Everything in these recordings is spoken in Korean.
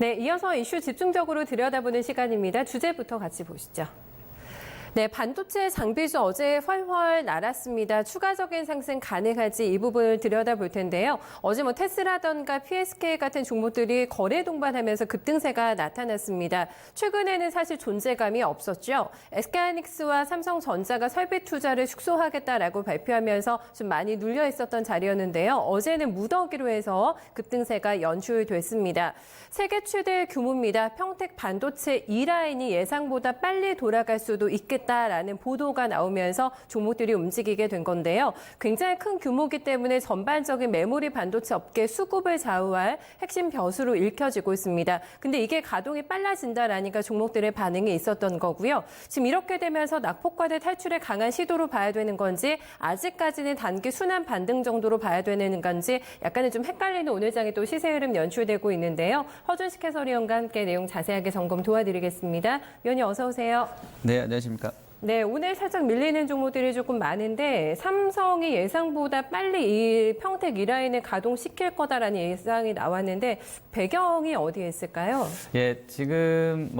네, 이어서 이슈 집중적으로 들여다보는 시간입니다. 주제부터 같이 보시죠. 네, 반도체 장비주 어제 훨훨 날았습니다. 추가적인 상승 가능할지 이 부분을 들여다볼 텐데요. 어제 테슬라던가 PSK 같은 종목들이 거래 동반하면서 급등세가 나타났습니다. 최근에는 사실 존재감이 없었죠. SK하이닉스와 삼성전자가 설비 투자를 축소하겠다라고 발표하면서 좀 많이 눌려 있었던 자리였는데요. 어제는 무더기로 해서 급등세가 연출됐습니다. 세계 최대 규모입니다. 평택 반도체 2라인이 예상보다 빨리 돌아갈 수도 있겠다라는 보도가 나오면서 종목들이 움직이게 된 건데요. 굉장히 큰 규모이기 때문에 전반적인 메모리 반도체 업계 수급을 좌우할 핵심 벼수로 읽혀지고 있습니다. 근데 이게 가동이 빨라진다라니까 종목들의 반응이 있었던 거고요. 지금 이렇게 되면서 낙폭과대 탈출의 강한 시도로 봐야 되는 건지 아직까지는 단기 순환 반등 정도로 봐야 되는 건지 약간은 좀 헷갈리는 오늘 장에 또 시세 흐름 연출되고 있는데요. 허준식 해설위원과 함께 내용 자세하게 점검 도와드리겠습니다. 위원님 어서 오세요. 네, 안녕하십니까. 네, 오늘 살짝 밀리는 종목들이 조금 많은데 삼성이 예상보다 빨리 이 평택 2라인을 가동시킬 거다라는 예상이 나왔는데 배경이 어디에 있을까요? 예, 지금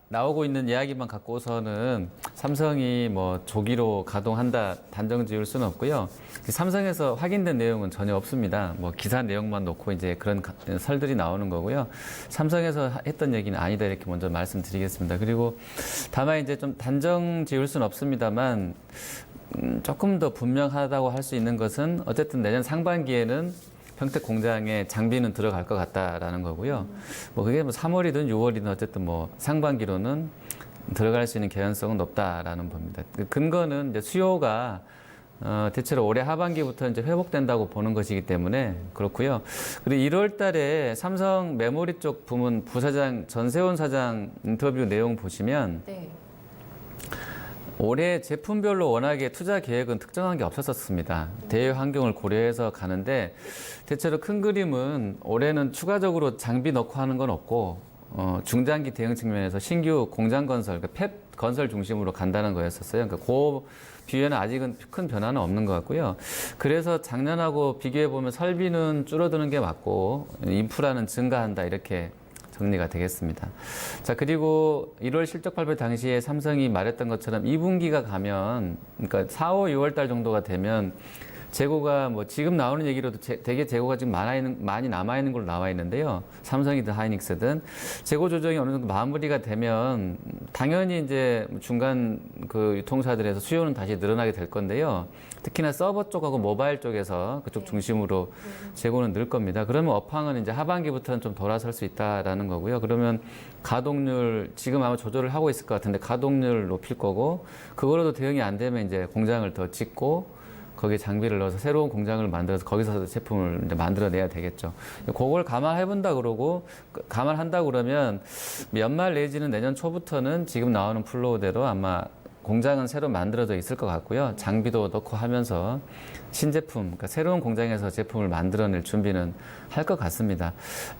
나오고 있는 이야기만 갖고서는 삼성이 조기로 가동한다 단정 지을 수는 없고요. 삼성에서 확인된 내용은 전혀 없습니다. 기사 내용만 놓고 이제 그런 설들이 나오는 거고요. 삼성에서 했던 얘기는 아니다 이렇게 먼저 말씀드리겠습니다. 그리고 다만 이제 좀 단정 지을 수는 없습니다만 조금 더 분명하다고 할 수 있는 것은 어쨌든 내년 상반기에는 평택 공장에 장비는 들어갈 것 같다라는 거고요. 그게 3월이든 6월이든 어쨌든 상반기로는 들어갈 수 있는 개연성은 높다라는 겁니다. 그 근거는 이제 수요가 대체로 올해 하반기부터 이제 회복된다고 보는 것이기 때문에 그렇고요. 그리고 1월 달에 삼성 메모리 쪽 부문 부사장 전세원 사장 인터뷰 내용 보시면 네. 올해 제품별로 워낙에 투자 계획은 특정한 게 없었습니다. 대외 환경을 고려해서 가는데 대체로 큰 그림은 올해는 추가적으로 장비 넣고 하는 건 없고 중장기 대응 측면에서 신규 공장 건설, 그러니까 팹 건설 중심으로 간다는 거였었어요. 그러니까 그 비교에는 아직은 큰 변화는 없는 것 같고요. 그래서 작년하고 비교해 보면 설비는 줄어드는 게 맞고 인프라는 증가한다 이렇게 정리가 되겠습니다. 자, 그리고 1월 실적 발표 당시에 삼성이 말했던 것처럼 2분기가 가면, 그러니까 4, 5, 6월 달 정도가 되면 재고가 지금 나오는 얘기로도 되게 재고가 지금 많이 남아있는 걸로 나와 있는데요. 삼성이든 하이닉스든 재고 조정이 어느 정도 마무리가 되면 당연히 이제 중간 그 유통사들에서 수요는 다시 늘어나게 될 건데요. 특히나 서버 쪽하고 모바일 쪽에서 그쪽 중심으로 재고는 늘 겁니다. 그러면 업황은 이제 하반기부터는 좀 돌아설 수 있다라는 거고요. 그러면 가동률 지금 아마 조절을 하고 있을 것 같은데 가동률 높일 거고 그거로도 대응이 안 되면 이제 공장을 더 짓고 거기에 장비를 넣어서 새로운 공장을 만들어서 거기서 제품을 이제 만들어내야 되겠죠. 그걸 감안해본다 그러고, 감안한다 그러면 연말 내지는 내년 초부터는 지금 나오는 플로우대로 아마 공장은 새로 만들어져 있을 것 같고요. 장비도 넣고 하면서 신제품, 그러니까 새로운 공장에서 제품을 만들어낼 준비는 할 것 같습니다.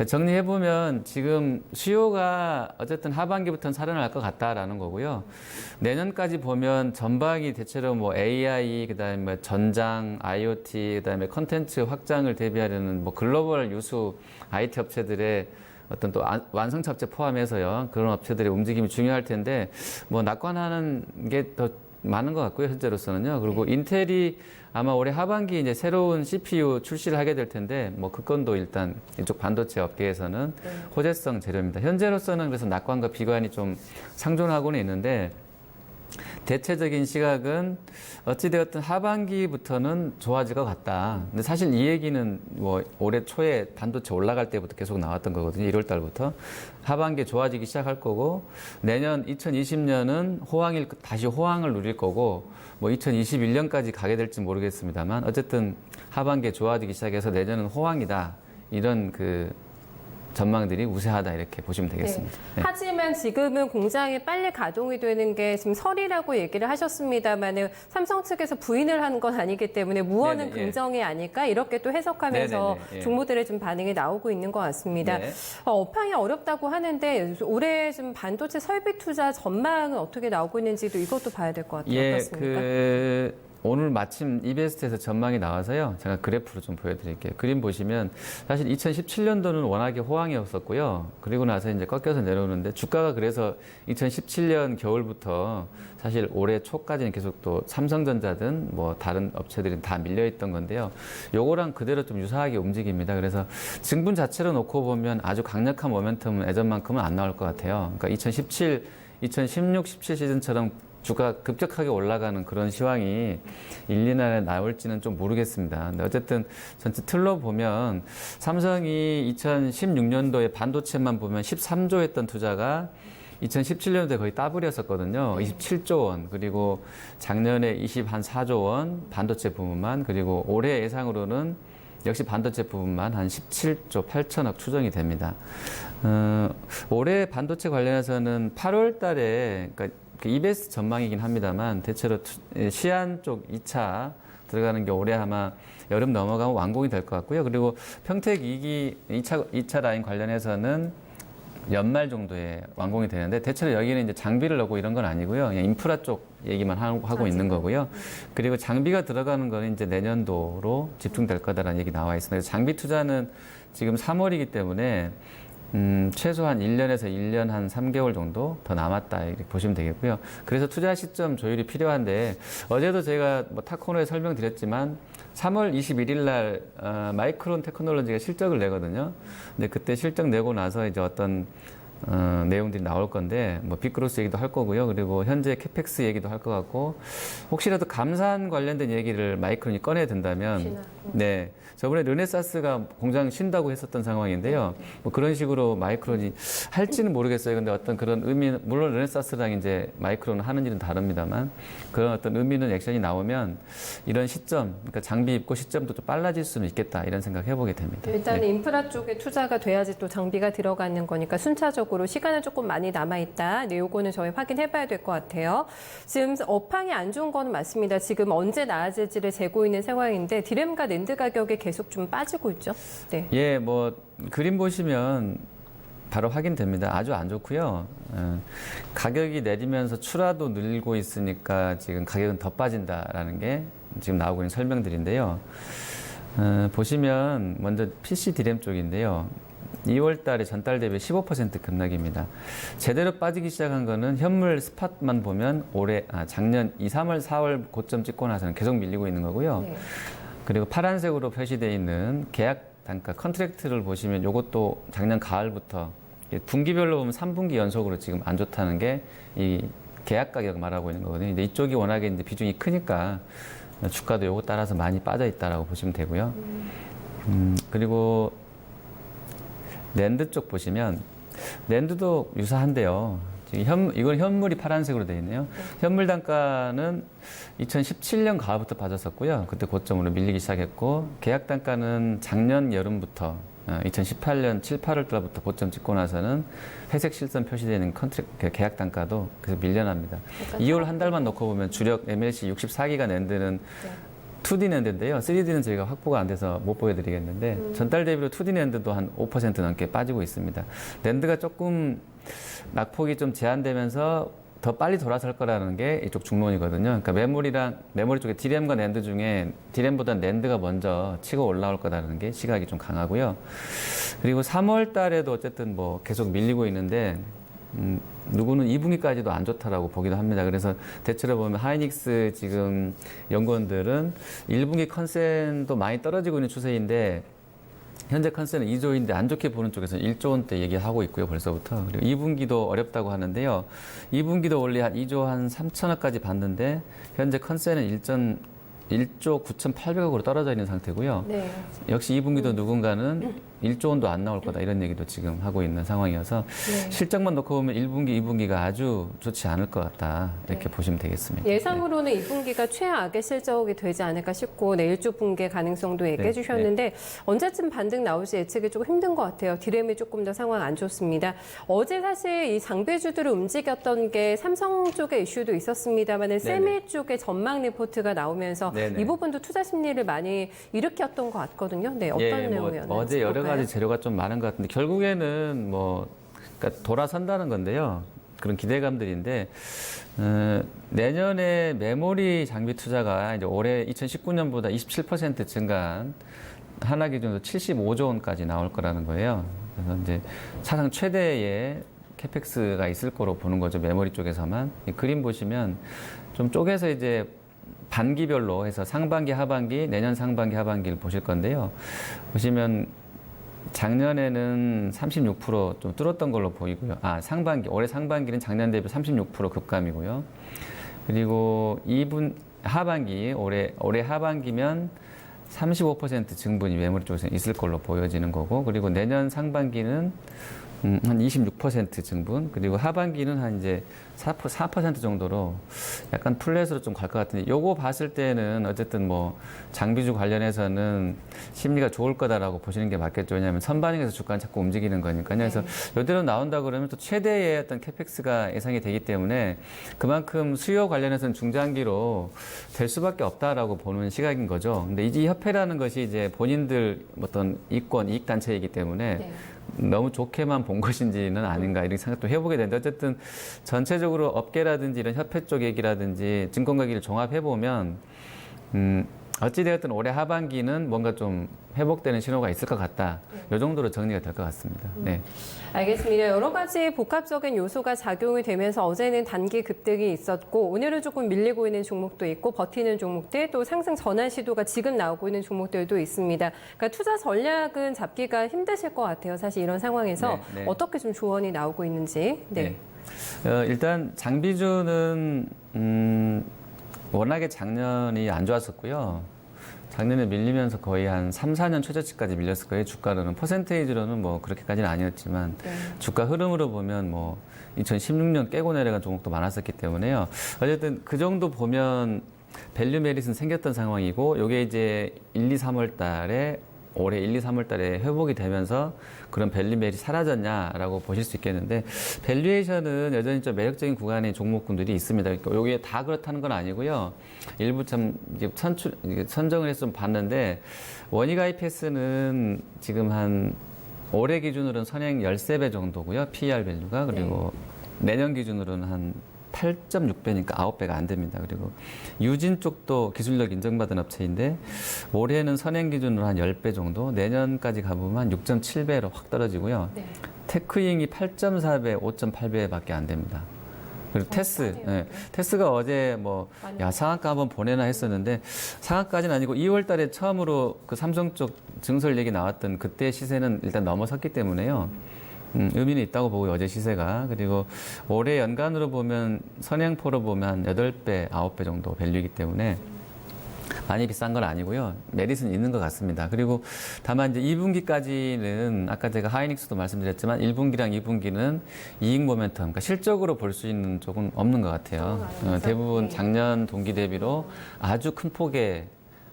정리해보면 지금 수요가 어쨌든 하반기부터는 살아날 것 같다라는 거고요. 내년까지 보면 전방이 대체로 AI, 그 다음에 전장, IoT, 그 다음에 컨텐츠 확장을 대비하려는 글로벌 유수 IT 업체들의 어떤 또 완성차업체 포함해서요. 그런 업체들의 움직임이 중요할 텐데 낙관하는 게 더 많은 것 같고요. 현재로서는요. 그리고 인텔이 아마 올해 하반기 이제 새로운 CPU 출시를 하게 될 텐데 그 건도 일단 이쪽 반도체 업계에서는 호재성 재료입니다. 현재로서는 그래서 낙관과 비관이 좀 상존하고는 있는데 대체적인 시각은 어찌되었든 하반기부터는 좋아질 것 같다. 근데 사실 이 얘기는 올해 초에 반도체 올라갈 때부터 계속 나왔던 거거든요. 1월 달부터. 하반기에 좋아지기 시작할 거고, 내년 2020년은 다시 호황을 누릴 거고, 2021년까지 가게 될지 모르겠습니다만, 어쨌든 하반기에 좋아지기 시작해서 내년은 호황이다. 이런 전망들이 우세하다 이렇게 보시면 되겠습니다. 네. 네. 하지만 지금은 공장이 빨리 가동이 되는 게 지금 설이라고 얘기를 하셨습니다만 삼성 측에서 부인을 한 건 아니기 때문에 무언은 네네, 긍정이 아닐까 이렇게 또 해석하면서 네네네, 예. 종목들의 좀 반응이 나오고 있는 것 같습니다. 네. 업황이 어렵다고 하는데 올해 좀 반도체 설비 투자 전망은 어떻게 나오고 있는지도 이것도 봐야 될 것 같아요. 어떻습니까? 오늘 마침 이베스트에서 전망이 나와서요. 제가 그래프로 좀 보여드릴게요. 그림 보시면 사실 2017년도는 워낙에 호황이었었고요. 그리고 나서 이제 꺾여서 내려오는데 주가가 그래서 2017년 겨울부터 사실 올해 초까지는 계속 또 삼성전자든 뭐 다른 업체들이 다 밀려있던 건데요. 요거랑 그대로 좀 유사하게 움직입니다. 그래서 증분 자체로 놓고 보면 아주 강력한 모멘텀은 예전만큼은 안 나올 것 같아요. 그러니까 2016, 17 시즌처럼 주가 급격하게 올라가는 그런 시황이 1, 2년에 나올지는 좀 모르겠습니다. 근데 어쨌든 전체 틀로 보면 삼성이 2016년도에 반도체만 보면 13조 했던 투자가 2017년도에 거의 따블이었었거든요. 27조 원. 그리고 작년에 24조 원 반도체 부분만. 그리고 올해 예상으로는 역시 반도체 부분만 한 17조 8천억 추정이 됩니다. 올해 반도체 관련해서는 8월 달에, 그러니까 EBS 전망이긴 합니다만 대체로 시안 쪽 2차 들어가는 게 올해 아마 여름 넘어가면 완공이 될 것 같고요. 그리고 평택 2기 2차 라인 관련해서는 연말 정도에 완공이 되는데 대체로 여기는 이제 장비를 넣고 이런 건 아니고요. 그냥 인프라 쪽 얘기만 하고 있는 거고요. 그리고 장비가 들어가는 거는 이제 내년도로 집중될 거다라는 얘기 나와 있습니다. 그래서 장비 투자는 지금 3월이기 때문에 최소한 1년에서 1년 한 3개월 정도 더 남았다 이렇게 보시면 되겠고요. 그래서 투자 시점 조율이 필요한데 어제도 제가 뭐 타코노에 설명드렸지만 3월 21일 날 마이크론 테크놀로지가 실적을 내거든요. 근데 그때 실적 내고 나서 이제 어떤 내용들이 나올 건데 뭐 빅그로스 얘기도 할 거고요. 그리고 현재 캐펙스 얘기도 할 것 같고 혹시라도 감산 관련된 얘기를 마이크론이 꺼내야 된다면 네. 저번에 르네사스가 공장 쉰다고 했었던 상황인데요. 뭐 그런 식으로 마이크론이 할지는 모르겠어요. 근데 어떤 그런 의미, 물론 르네사스랑 이제 마이크론은 하는 일은 다릅니다만 그런 어떤 의미는 액션이 나오면 이런 시점, 그러니까 장비 입고 시점도 좀 빨라질 수는 있겠다 이런 생각 해보게 됩니다. 일단 네. 인프라 쪽에 투자가 돼야지 또 장비가 들어가는 거니까 순차적으로 시간은 조금 많이 남아있다. 네, 요거는 저희 확인해봐야 될 것 같아요. 지금 업황이 안 좋은 거는 맞습니다. 지금 언제 나아질지를 재고 있는 상황인데 디램과 낸드 가격이 계속 좀 빠지고 있죠. 네. 예, 뭐 그림 보시면 바로 확인됩니다. 아주 안 좋고요. 가격이 내리면서 추라도 늘고 있으니까 지금 가격은 더 빠진다라는 게 지금 나오고 있는 설명들인데요. 보시면 먼저 PC 디램 쪽인데요. 2월 달에 전달 대비 15% 급락입니다. 제대로 빠지기 시작한 거는 현물 스팟만 보면 작년 2, 3월, 4월 고점 찍고 나서는 계속 밀리고 있는 거고요. 네. 그리고 파란색으로 표시되어 있는 계약 단가 컨트랙트를 보시면 이것도 작년 가을부터 분기별로 보면 3분기 연속으로 지금 안 좋다는 게 이 계약 가격 말하고 있는 거거든요. 근데 이쪽이 워낙에 이제 비중이 크니까 주가도 요거 따라서 많이 빠져 있다라고 보시면 되고요. 그리고 낸드 쪽 보시면 낸드도 유사한데요. 지금 이건 현물이 파란색으로 되어 있네요. 현물 단가는 2017년 가을부터 빠졌었고요. 그때 고점으로 밀리기 시작했고 계약 단가는 작년 여름부터 2018년 7, 8월 달부터 고점 찍고 나서는 회색 실선 표시되는 계약 단가도 계속 밀려납니다. 2월 한 달만 놓고 보면 주력 MLC 64기가 낸드는 2D 낸드인데요. 3D는 저희가 확보가 안 돼서 못 보여드리겠는데 전달 대비로 2D 낸드도 한 5% 넘게 빠지고 있습니다. 낸드가 조금 낙폭이 좀 제한되면서 더 빨리 돌아설 거라는 게 이쪽 중론이거든요. 그러니까 메모리 쪽에 디램과 낸드 중에 디램보다 낸드가 먼저 치고 올라올 거라는 게 시각이 좀 강하고요. 그리고 3월 달에도 어쨌든 뭐 계속 밀리고 있는데 누구는 2분기까지도 안 좋다라고 보기도 합니다. 그래서 대체로 보면 하이닉스 지금 연구원들은 1분기 컨센도 많이 떨어지고 있는 추세인데 현재 컨센은 2조인데 안 좋게 보는 쪽에서는 1조 원대 얘기하고 있고요, 벌써부터. 그리고 2분기도 어렵다고 하는데요. 2분기도 원래 한 2조 한 3천억까지 봤는데 현재 컨센은 1조 9,800억으로 떨어져 있는 상태고요. 네. 역시 2분기도 누군가는 1조 원도 안 나올 거다 이런 얘기도 지금 하고 있는 상황이어서 네. 실적만 놓고 보면 1분기, 2분기가 아주 좋지 않을 것 같다 이렇게 보시면 되겠습니다. 예상으로는 2분기가 최악의 실적이 되지 않을까 싶고 내일 주 분기 가능성도 얘기해 주셨는데 언제쯤 반등 나올지 예측이 조금 힘든 것 같아요. 디램이 조금 더 상황 안 좋습니다. 어제 사실 이 장비주들을 움직였던 게 삼성 쪽의 이슈도 있었습니다만 세미 쪽의 전망 리포트가 나오면서 이 부분도 투자 심리를 많이 일으켰던 것 같거든요. 네, 어떤 내용이었나요? 어제 여러 가지 재료가 좀 많은 것 같은데 결국에는 그러니까 돌아선다는 건데요. 그런 기대감들인데 내년에 메모리 장비 투자가 이제 올해 2019년보다 27% 증가한 하나 기준으로 75조 원까지 나올 거라는 거예요. 그래서 이제 사상 최대의 캐펙스가 있을 거로 보는 거죠. 메모리 쪽에서만. 이 그림 보시면 좀 쪼개서 이제 반기별로 해서 상반기, 하반기, 내년 상반기, 하반기를 보실 건데요. 보시면 작년에는 36%좀 뚫었던 걸로 보이고요. 상반기, 올해 상반기는 작년 대비 36% 급감이고요. 그리고 하반기, 올해 하반기면 35% 증분이 메모리 쪽에서 있을 걸로 보여지는 거고, 그리고 내년 상반기는 한 26% 증분, 그리고 하반기는 한 이제 4% 정도로 약간 플랫으로 좀 갈 것 같은데, 요거 봤을 때는 어쨌든 뭐 장비주 관련해서는 심리가 좋을 거다라고 보시는 게 맞겠죠. 왜냐하면 선반영에서 주가는 자꾸 움직이는 거니까요. 그래서 요대로 나온다 그러면 또 최대의 어떤 캐펙스가 예상이 되기 때문에 그만큼 수요 관련해서는 중장기로 될 수밖에 없다라고 보는 시각인 거죠. 근데 이 협회라는 것이 이제 본인들 어떤 이권, 이익단체이기 때문에 너무 좋게만 본 것인지는 아닌가 이런 생각도 해보게 되는데, 어쨌든 전체적으로 업계라든지 이런 협회 쪽 얘기라든지 증권가 얘기를 종합해보면 어찌되었든 올해 하반기는 뭔가 좀 회복되는 신호가 있을 것 같다. 이 정도로 정리가 될 것 같습니다. 네. 알겠습니다. 여러 가지 복합적인 요소가 작용이 되면서 어제는 단기 급등이 있었고, 오늘은 조금 밀리고 있는 종목도 있고, 버티는 종목들, 또 상승 전환 시도가 지금 나오고 있는 종목들도 있습니다. 그러니까 투자 전략은 잡기가 힘드실 것 같아요. 사실 이런 상황에서 네. 어떻게 좀 조언이 나오고 있는지. 네. 일단 장비주는 워낙에 작년이 안 좋았었고요. 작년에 밀리면서 거의 한 3, 4년 최저치까지 밀렸을 거예요. 주가로는. 퍼센테이지로는 뭐 그렇게까지는 아니었지만 주가 흐름으로 보면 뭐 2016년 깨고 내려간 종목도 많았었기 때문에요. 어쨌든 그 정도 보면 밸류 메릿은 생겼던 상황이고, 요게 이제 1, 2, 3월 달에 올해 1, 2, 3월 달에 회복이 되면서 그런 밸류 메릿이 사라졌냐라고 보실 수 있겠는데, 밸류에이션은 여전히 좀 매력적인 구간의 종목군들이 있습니다. 그러니까 여기에 다 그렇다는 건 아니고요. 일부 참 이제 선정을 해서 좀 봤는데, 원익 IPS는 지금 한 올해 기준으로는 선행 13배 정도고요. PER 밸류가. 그리고 내년 기준으로는 한 8.6배니까 9배가 안 됩니다. 그리고 유진 쪽도 기술력 인정받은 업체인데 올해는 선행 기준으로 한 10배 정도, 내년까지 가보면 한 6.7배로 확 떨어지고요. 테크잉이 8.4배, 5.8배밖에 안 됩니다. 그리고 테스가 어제 뭐 상한가 한번 보내나 했었는데, 상한가는 아니고 2월 달에 처음으로 그 삼성 쪽 증설 얘기 나왔던 그때 시세는 일단 넘어섰기 때문에요. 의미는 있다고 보고요, 어제 시세가. 그리고 올해 연간으로 보면 선행포로 보면 한 8배, 9배 정도 밸류이기 때문에 많이 비싼 건 아니고요. 메릿은 있는 것 같습니다. 그리고 다만 이제 2분기까지는 아까 제가 하이닉스도 말씀드렸지만 1분기랑 2분기는 이익 모멘텀, 그러니까 실적으로 볼 수 있는 쪽은 없는 것 같아요. 대부분 작년 동기 대비로 아주 큰 폭의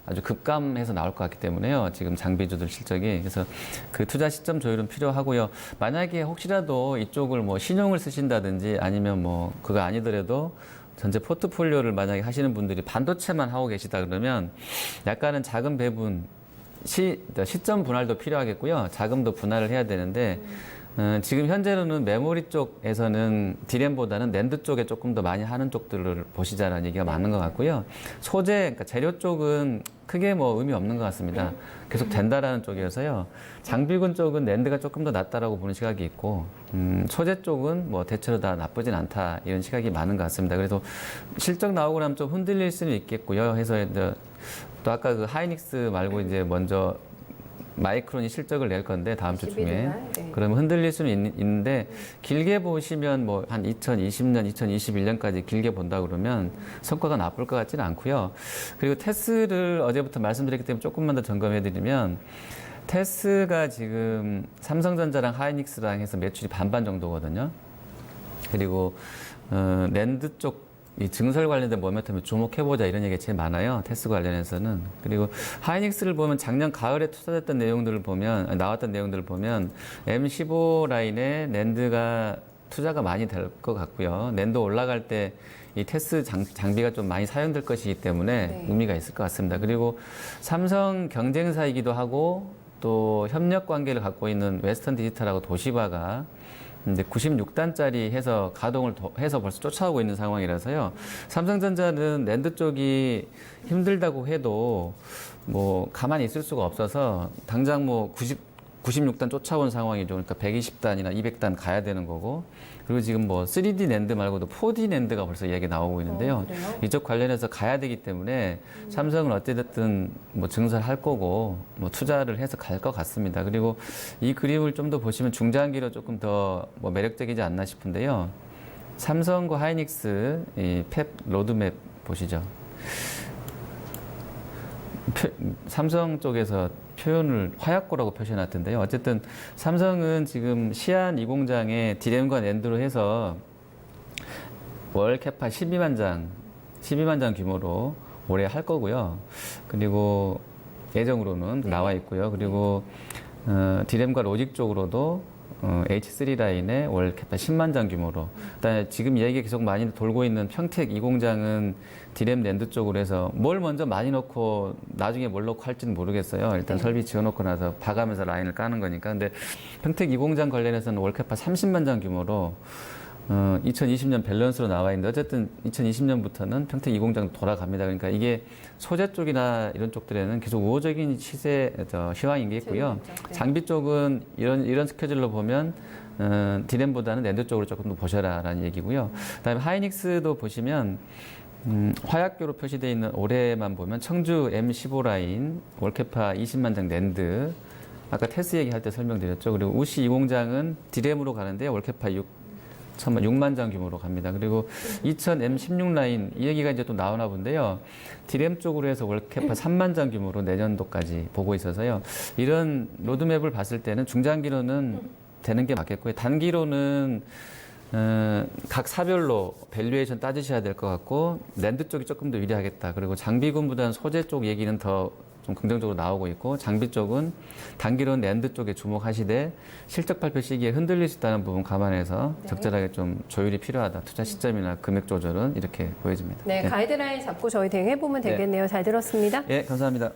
아주 급감해서 나올 것 같기 때문에요. 지금 장비주들 실적이. 그래서 그 투자 시점 조율은 필요하고요. 만약에 혹시라도 이쪽을 뭐 신용을 쓰신다든지 아니면 뭐 그거 아니더라도 전체 포트폴리오를 만약에 하시는 분들이 반도체만 하고 계시다 그러면 약간은 자금 배분, 시점 분할도 필요하겠고요. 자금도 분할을 해야 되는데, 지금 현재로는 메모리 쪽에서는 디램보다는 낸드 쪽에 조금 더 많이 하는 쪽들을 보시자라는 얘기가 많은 것 같고요. 소재, 그러니까 재료 쪽은 크게 뭐 의미 없는 것 같습니다. 계속 된다라는 쪽이어서요. 장비군 쪽은 낸드가 조금 더 낫다라고 보는 시각이 있고, 소재 쪽은 뭐 대체로 다 나쁘진 않다 이런 시각이 많은 것 같습니다. 그래서 실적 나오고 나면 좀 흔들릴 수는 있겠고요. 해서 이제 또 아까 그 하이닉스 말고 이제 먼저 마이크론이 실적을 낼 건데 다음 주 중에 그러면 흔들릴 수는 있는데, 길게 보시면 뭐 한 2020년, 2021년까지 길게 본다 그러면 성과가 나쁠 것 같지는 않고요. 그리고 테스를 어제부터 말씀드렸기 때문에 조금만 더 점검해드리면, 테스가 지금 삼성전자랑 하이닉스랑 해서 매출이 반반 정도거든요. 그리고 낸드 쪽 이 증설 관련된 모멘텀에 주목해보자 이런 얘기가 제일 많아요. 테스 관련해서는. 그리고 하이닉스를 보면 작년 가을에 투자됐던 내용들을 보면, 나왔던 내용들을 보면 M15 라인에 낸드가 투자가 많이 될 것 같고요. 낸드 올라갈 때 이 테스 장비가 좀 많이 사용될 것이기 때문에 의미가 있을 것 같습니다. 그리고 삼성 경쟁사이기도 하고 또 협력 관계를 갖고 있는 웨스턴 디지털하고 도시바가 이제 96단짜리 해서 가동을 해서 벌써 쫓아오고 있는 상황이라서요. 삼성전자는 낸드 쪽이 힘들다고 해도 뭐 가만히 있을 수가 없어서 당장 뭐 96단 쫓아온 상황이죠. 그러니까 120단이나 200단 가야 되는 거고. 그리고 지금 뭐 3D 낸드 말고도 4D 낸드가 벌써 이야기 나오고 있는데요. 이쪽 관련해서 가야 되기 때문에 삼성은 어찌됐든 뭐 증설할 거고 뭐 투자를 해서 갈 것 같습니다. 그리고 이 그림을 좀 더 보시면 중장기로 조금 더 뭐 매력적이지 않나 싶은데요. 삼성과 하이닉스 이 펩 로드맵 보시죠. 삼성 쪽에서 표현을 화약고라고 표시해놨던데요. 어쨌든 삼성은 지금 시안 2공장에 디램과 낸드로 해서 월 캐파 12만 장 규모로 올해 할 거고요. 그리고 예정으로는 나와 있고요. 그리고 디램과 로직 쪽으로도 H3 라인에 월 캐파 10만 장 규모로. 그다음에 지금 얘기 계속 많이 돌고 있는 평택 2공장은 디램 낸드 쪽으로 해서 뭘 먼저 많이 넣고 나중에 뭘 넣고 할지는 모르겠어요. 일단 설비 지어놓고 나서 봐가면서 라인을 까는 거니까. 근데 평택 2공장 관련해서는 월 캐파 30만 장 규모로 2020년 밸런스로 나와 있는데 어쨌든 2020년부터는 평택 2공장 돌아갑니다. 그러니까 이게 소재 쪽이나 이런 쪽들에는 계속 우호적인 시황인 게 있고요. 장비 쪽은 이런 스케줄로 보면 디램보다는 낸드 쪽으로 조금 더 보셔라라는 얘기고요. 그다음에 하이닉스도 보시면 화약교로 표시되어 있는 올해만 보면 청주 M15 라인 월캐파 20만 장 낸드 아까 테스 얘기할 때 설명드렸죠. 그리고 우시 2공장은 디램으로 가는데 월캐파 6만 장 규모로 갑니다. 그리고 2000M16 라인 이 얘기가 이제 또 나오나 본데요. 디램 쪽으로 해서 월캐파 3만 장 규모로 내년도까지 보고 있어서요. 이런 로드맵을 봤을 때는 중장기로는 되는 게 맞겠고요. 단기로는 각 사별로 밸류에이션 따지셔야 될 것 같고 낸드 쪽이 조금 더 유리하겠다. 그리고 장비군보다는 소재 쪽 얘기는 더 좀 긍정적으로 나오고 있고 장비 쪽은 단기로는 낸드 쪽에 주목하시되 실적 발표 시기에 흔들릴 수 있다는 부분 감안해서 적절하게 좀 조율이 필요하다. 투자 시점이나 금액 조절은 이렇게 보여집니다. 네, 가이드라인 잡고 저희 대응해보면 되겠네요. 잘 들었습니다. 예, 감사합니다.